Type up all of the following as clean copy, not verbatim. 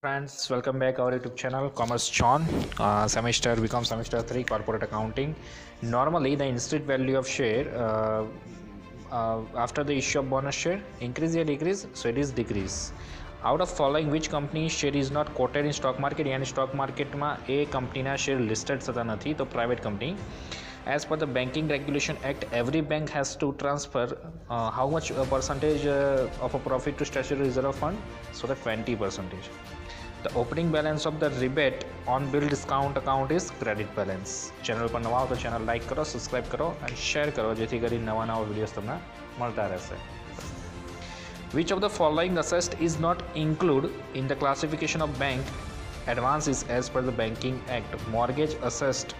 Friends, welcome back our YouTube channel Commerce John. Semester become semester 3 corporate accounting. Normally the instead value of share after the issue of bonus share increase or decrease, so it is decrease. Out of following which company share is not quoted in stock market, यानी stock market में ए company ना share listed થતા નથી તો private company. As per the Banking Regulation Act, every bank has to transfer how much percentage of a profit to statutory reserve fund? So the 20%. The opening balance of the rebate on bill discount account is credit balance. Channel પર નવા હો તો channel like કરો, subscribe કરો અને share કરો જેથી કરી નવા વિડીયોઝ તમને મળતા રહેશે. Which of the following assessed is not included in the classification of bank advances as per the Banking Act? Mortgage assessed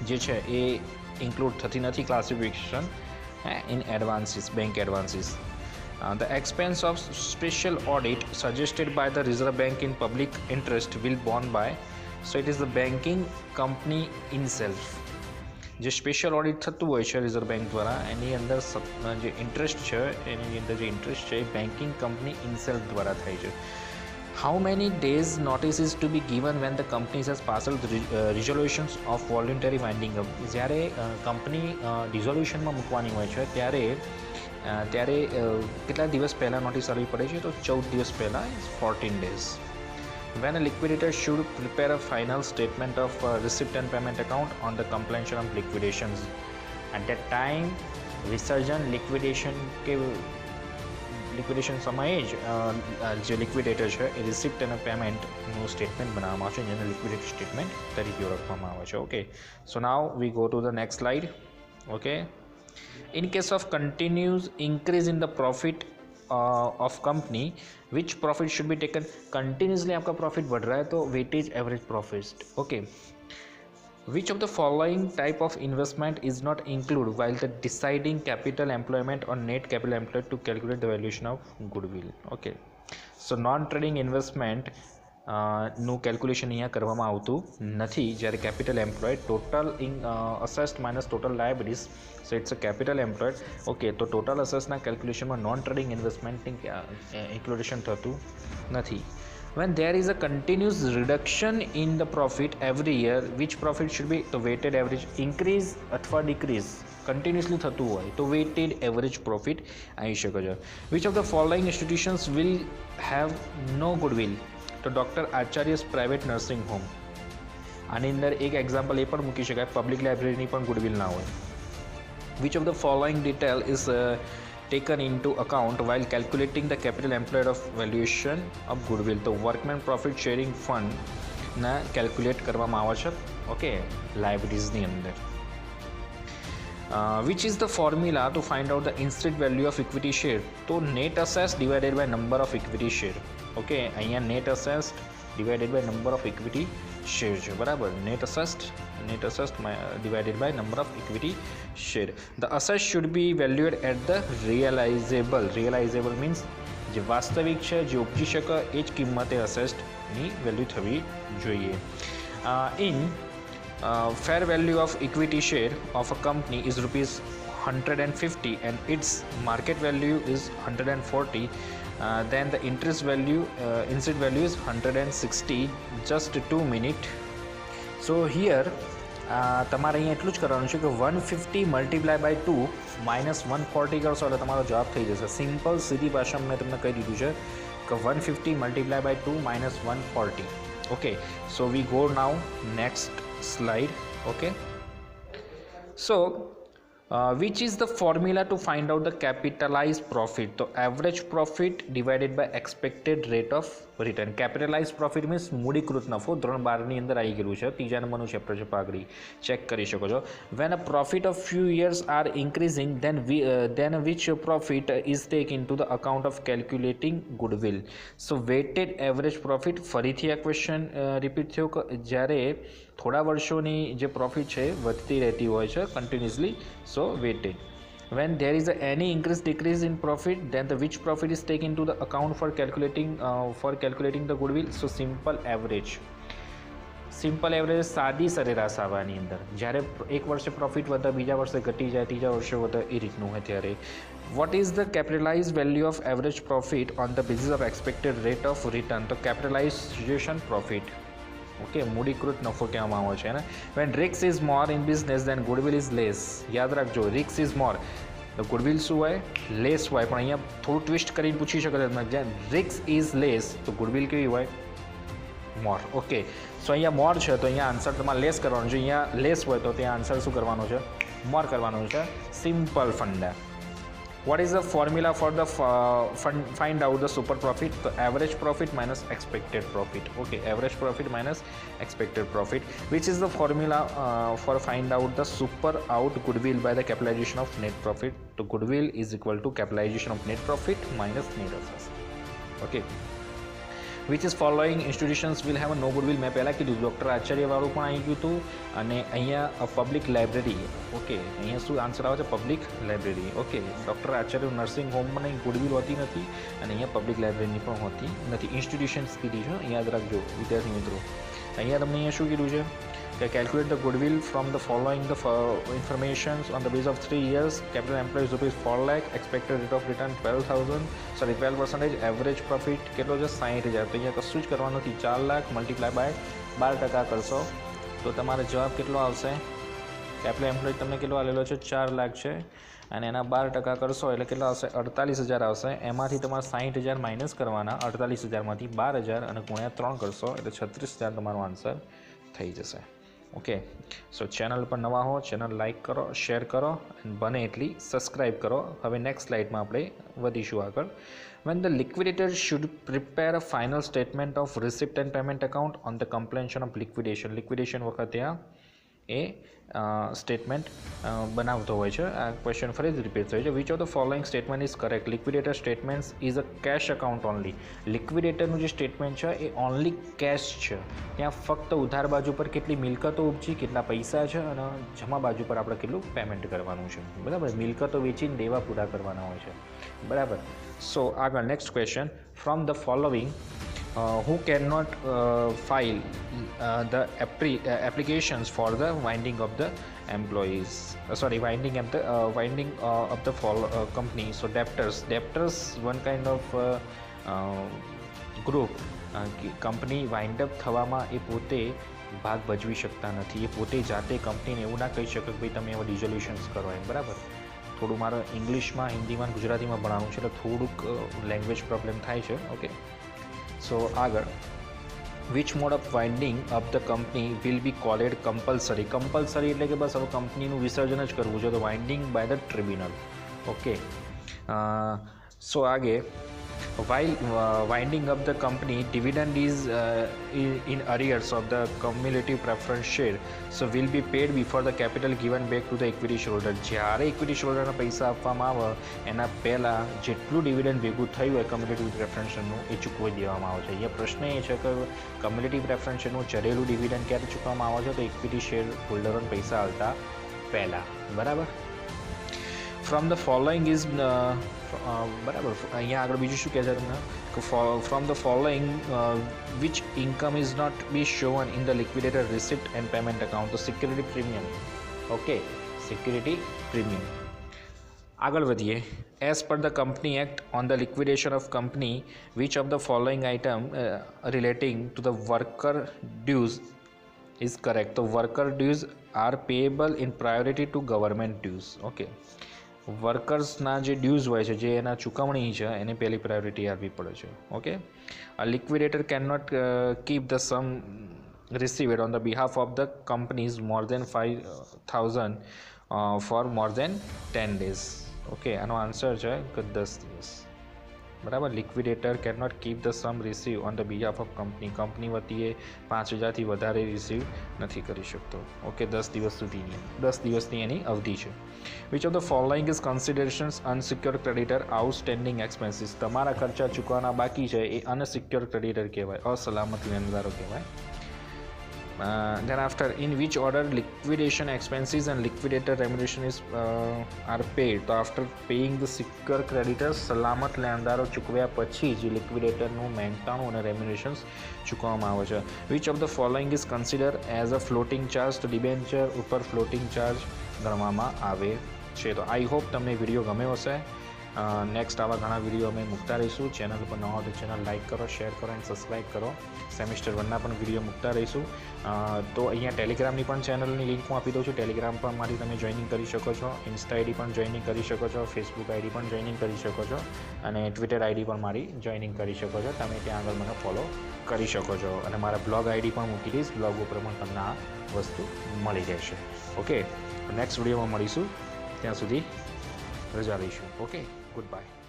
જે છે એ ઇન્ક્લુડ થતી નથી classification in advances bank advances. The expense of special audit suggested by the Reserve Bank in public interest will borne by, so it is the banking company itself. જે special audit થતું હોય છે reserve bank દ્વારા એની અંદર જે interest છે એની અંદર જે ઇન્ટરેસ્ટ છે એ બેન્કિંગ કંપની ઇનસેલ્ફ દ્વારા થાય છે. How many days notice is to be given when the company has passed the resolutions of voluntary winding up? જ્યારે કંપની ડિઝોલ્યુશનમાં મૂકવાની હોય છે ત્યારે કેટલા દિવસ પહેલાં નોટિસ આપવી પડે છે? તો 14 દિવસ પહેલાં, 14 days. When a liquidator should prepare a final statement of receipt and payment account on the completion of liquidations. At that time વિસર્જન લિક્વિડેશન સમયે જ જે લિક્વિડેટર છે એ રિસિપ્ટ અને પેમેન્ટનું સ્ટેટમેન્ટ બનાવવામાં આવે છે જેને લિક્વિડેટર સ્ટેટમેન્ટ તરીકે ઓળખવામાં આવે છે. Okay, so now we go to the next slide. Okay, in case of continuous increase in the profit of company, which profit should be taken? Continuously आपका profit बढ़ रहा है तो weightage average profit. Okay, which of the following type of investment is not included while the deciding capital employment or net capital employed to calculate the valuation of goodwill? Okay, so non trading investment નું calculation અહીંયા કરવામાં આવતું નથી જ્યારે capital employed total assets minus total liabilities, so it's a capital employed. Okay, તો total અસેસના કેલ્ક્યુલેશનમાં non trading ઇન્વેસ્ટમેન્ટની ઇન્ક્લુડેશન થતું નથી. When there is a continuous reduction in the profit every year, which profit should be the weighted average? Increase अथवा decrease continuously થતું હોય તો weighted average profit આવી શકે છે. Which of the following institutions will have no goodwill? તો doctor આચાર્યસ private nursing home. આની અંદર એક એક્ઝામ્પલ એ પણ મૂકી શકાય, પબ્લિક લાઇબ્રેરીની પણ ગુડવિલ ના હોય. Which of the following detail is taken into account while calculating the capital employed of valuation of goodwill? તો વર્કમેન પ્રોફિટ શેરિંગ ફંડના કેલ્ક્યુલેટ કરવામાં આવે છે. ઓકે, લાયબિલિટીઝની અંદર. Which is the formula to find out the instant value of equity share? તો net assessed divided by number of equity share. Okay, અહીંયા net assessed divided by number of equity share છે, બરાબર. net assessed divided by number of equity share. The asset should be valued at the realizable means જે વાસ્તવિક છે જે ઉપજી શકે એ જ કિંમતે અસેસ્ટની વેલ્યુ થવી જોઈએ. In fair value of equity share of a company is rupees 150 and its market value is 140, then the interest value instead value is 160. Just 2 minutes. So here તમારે અહીંયા એટલું જ કરવાનું છે કે 150 મલ્ટીપ્લાય બાય 2 માઇનસ 140 કરશો એટલે તમારો જવાબ થઈ જશે. સિમ્પલ સીધી ભાષામાં મેં તમને કહી દીધું છે કે 150 multiply by 2 minus 140. Okay, so we go now next slide. Okay, so which is the formula to find out the capitalized profit? તો average profit divided by expected rate of return. capitalized profit means મૂડીકૃત નફો. ધોરણ 12ની અંદર આવી ગયેલું છે, ત્રીજા નંબરનું chapter છે, પાઘડી ચેક કરી શકો છો. when a profit of few years are increasing then which profit is taken into the account of calculating goodwill? so weighted average profit. ફરીથી આ ક્વેશ્ચન રિપીટ થયો કે જ્યારે થોડા વર્ષોની જે પ્રોફિટ છે વધતી રહેતી હોય છે continuously, so weighted. When there is any increase decrease in profit, then the which profit is taken into the account for calculating the goodwill? So simple average. Simple average સાદી સરેરાશ આવવાની અંદર. જ્યારે એક વર્ષે પ્રોફિટ વધે, બીજા વર્ષે ઘટી જાય, ત્રીજા વર્ષે વધે, એ રીતનું હોય ત્યારે what is the capitalise value of average profit on the basis of expected rate of return. તો કેપિટલાઇઝેશન પ્રોફિટ, ઓકે, મૂડીકૃત નફો કહેવામાં આવે છે ને. When risk is more in business then goodwill is less. યાદ રાખજો, રિસ્ક ઇઝ મોર તો ગુડવિલ શું હોય? લેસ હોય. પણ અહીંયા થોડું ટ્વિસ્ટ કરીને પૂછી શકો તમે, જ્યાં રિસ્ક ઇઝ લેસ તો ગુડવિલ કેવી હોય? મોર. ઓકે, સો અહીંયા મોર છે તો અહીંયા આન્સર તમારે લેસ કરવાનો છે. અહીંયા લેસ હોય તો ત્યાં આન્સર શું કરવાનો છે? મોર કરવાનો છે. Simple funda. What is the formula for the find out the super profit? So average profit minus expected profit. Okay, average profit minus expected profit. Which is the formula for find out the super out goodwill by the capitalization of net profit? So goodwill is equal to capitalization of net profit minus net assets. Okay. Which is following institutions will have a no goodwill? મેં પહેલાં કીધું, doctor આચાર્યવાળું પણ આવી ગયું હતું. અને અહીંયા public library. Okay, અહીંયા શું આન્સર આવે છે? Public library. Okay, doctor Acharya nursing હોમમાં નહીં ગુડવિલ હોતી નથી, અને અહીંયા પબ્લિક લાઇબ્રેરીની પણ હોતી નથી. ઇન્સ્ટિટ્યુશન્સ કીધી છે, યાદ રાખજો વિદ્યાર્થી મિત્રો. અહીંયા તમને અહીંયા શું કીધું છે કે calculate the goodwill from the following the informations on the base of 3 years. Capital employees rupees 4 lakh, expected rate of return 12%, average profit કેટલો છે? 60,000. તો અહીંયા કશું જ કરવાનું નથી. 4 લાખ મલ્ટીપ્લાય બાય 12% કરશો તો તમારો જવાબ કેટલો આવશે? કેપિટલ એમ્પ્લોય તમને કેટલો આવેલો છે? 4 લાખ છે, અને એના 12% કરશો એટલે કેટલા આવશે? 48,000 આવશે. એમાંથી તમારે 60,000 માઇનસ કરવાના. 48,000માંથી 12,000 અને ગુણ્યા 3 કરશો એટલે 36,000 તમારો આન્સર થઈ જશે. ઓકે, સો ચેનલ પર નવા હો, ચેનલ લાઇક કરો, શેર કરો, અને બને એટલી સબસ્ક્રાઈબ કરો. હવે નેક્સ્ટ સ્લાઇડમાં આપણે વધીશું આગળ. When the liquidator should prepare a final statement of receipt and payment account on the completion of liquidation. liquidation વખતે એ સ્ટેટમેન્ટ બનાવતો હોય છે. આ ક્વેશ્ચન ફરીથી રિપીટ થયો છે. Which of the following statement is correct? Liquidator statements is a cash account only. લિક્વિડેટરનું જે સ્ટેટમેન્ટ છે એ ઓનલી કેશ છે. ત્યાં ફક્ત ઉધાર બાજુ પર કેટલી મિલકતો ઉપજી, કેટલા પૈસા છે, અને જમા બાજુ પર આપણે કેટલું પેમેન્ટ કરવાનું છે. બરાબર, મિલકતો વેચીને દેવા પૂરા કરવાના હોય છે. બરાબર. સો આગળ next question. From the following who cannot file the applications for the winding of the employees, winding of the company. So debtors one kind of group. Company wind up થવામાં એ પોતે ભાગ ભજવી શકતા નથી. એ પોતે જાતે કંપનીને એવું ના કહી શકે કે ભાઈ તમે એવા ડિઝોલ્યુશન્સ કરો એમ. બરાબર, થોડું મારે ઇંગ્લિશમાં, હિન્દીમાં, ગુજરાતીમાં ભણાવવું છે એટલે થોડુંક લેંગ્વેજ પ્રોબ્લેમ થાય છે. ઓકે, સો આગળ. Which mode of winding of the company will be called compulsory? Compulsory એટલે કે બસ હવે કંપનીનું વિસર્જન જ કરવું છે, તો winding by the tribunal. Okay, so આગે. while winding up the company, dividend is in arrears of the cumulative preference share, so will be paid before the capital given back to the equity shareholder. જ્યારે equity શેરહોલ્ડરને પૈસા આપવામાં આવે એના પહેલાં જેટલું dividend ભેગું થયું હોય કમ્યુલેટિવ પ્રેફરન્સ શેરનું એ ચૂકવી દેવામાં આવે છે. અહીંયા પ્રશ્ન એ છે કે કમ્યુલેટિવ પ્રેફરન્સ શેરનું ચઢેલું ડિવિડન્ડ ક્યારે ચૂકવવામાં આવે છે? તો ઇક્વિટી શેર હોલ્ડરોને પૈસા આવતા પહેલાં. બરાબર. ફ્રોમ ધ ફોલોઈંગ ઇઝ બરાબર. અહીંયા આગળ બીજું શું કહે છે તમને કે from the following which income is not be shown in the liquidator receipt and payment account? તો security premium. Okay, security premium. આગળ વધીએ. As per the company act on the liquidation of company, which of the following item relating to the worker dues is correct? તો worker dues are payable in priority to government dues. Okay, વર્કર્સના જે dues હોય છે, જે એના ચૂકવણી છે, એને પહેલી પ્રાયોરિટી આપવી પડે છે. Okay, a liquidator can not keep the sum received on the behalf of the companies more than 5,000 for more than 10 days. Okay, આનો આન્સર છે કે 10 દિવસ. બરાબર. Liquidator can not keep the sum receive on the behalf of company વતીએ 5,000થી વધારે receive નથી કરી શકતો. ઓકે, 10 દિવસ સુધીની 10 દિવસની એની અવધિ છે. Which of the following is considerations unsecure creditor outstanding expenses? તમારા ખર્ચા ચૂકવવાના બાકી છે એ અનસિક્યોર ક્રેડિટર કહેવાય, અસલામત લેણદારો કહેવાય. then after, in which order liquidation expenses and liquidator remuneration is are paid? તો after paying the seeker creditors, સલામત લેણદારો ચૂકવ્યા પછી જ લિક્વિડેટરનું મહેનતાણું અને રેમ્યુનેશન્સ ચૂકવવામાં આવે છે. Which of the following is consider as a floating charge? તો ડિબેન્ચર ઉપર ફ્લોટિંગ ચાર્જ ગણવામાં આવે છે. તો આઈ હોપ તમને વિડીયો ગમ્યો હશે. નેક્સ્ટ આવા ઘણા વિડીયો અમે મૂકતા રહીશું. ચેનલ ઉપર નવા હોય તો ચેનલ લાઇક કરો, શેર કરો અને સબસ્ક્રાઈબ કરો. સેમિસ્ટર 1ના પણ વિડીયો મૂકતા રહીશું. તો અહીંયા ટેલિગ્રામની પણ ચેનલની લિંક હું આપી દઉં છું. ટેલિગ્રામ પર મારી તમે જોઈનિંગ કરી શકો છો. ઇન્સ્ટા આઈડી પણ જોઈનિંગ કરી શકો છો. ફેસબુક આઈડી પણ જોઈનિંગ કરી શકો છો. અને ટ્વિટર આઈડી પણ મારી જોઈનિંગ કરી શકો છો. તમે ત્યાં આગળ મને ફોલો કરી શકો છો. અને મારા બ્લોગ આઈડી પણ મૂકી દઈશ. બ્લોગ ઉપર પણ તમને આ વસ્તુ મળી રહેશે. ઓકે, નેક્સ્ટ વિડીયોમાં મળીશું. ત્યાં સુધી રજા લઈશું. Okay, goodbye.